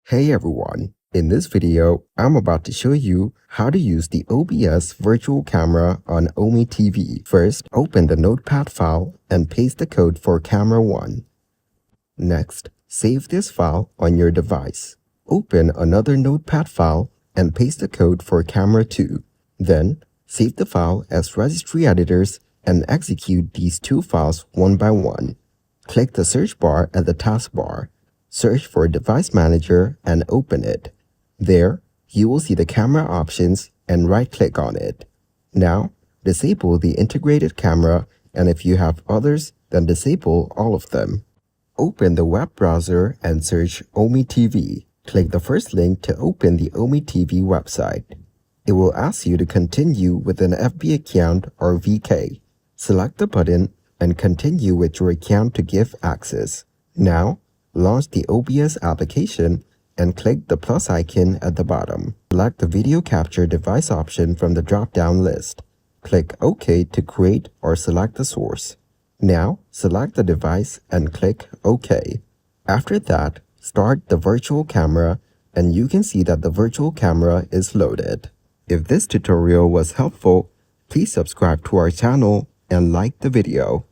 Hey everyone, in this video, I'm about to show you how to use the OBS virtual camera on Ome TV. First, open the notepad file and paste the code for camera 1. Next, save this file on your device. Open another notepad file and paste the code for camera 2. Then, save the file as registry editors and execute these two files one by one. Click the search bar at the taskbar. Search for Device Manager and open it. There, you will see the camera options and right-click on it. Now, disable the integrated camera, and if you have others, then disable all of them. Open the web browser and search Ome TV. Click the first link to open the Ome TV website. It will ask you to continue with an FB account or VK. Select the button and continue with your account to give access. Now, launch the OBS application and click the plus icon at the bottom. Select the video capture device option from the drop-down list. Click OK to create or select the source. Now, select the device and click OK. After that, start the virtual camera and you can see that the virtual camera is loaded. If this tutorial was helpful, please subscribe to our channel and like the video.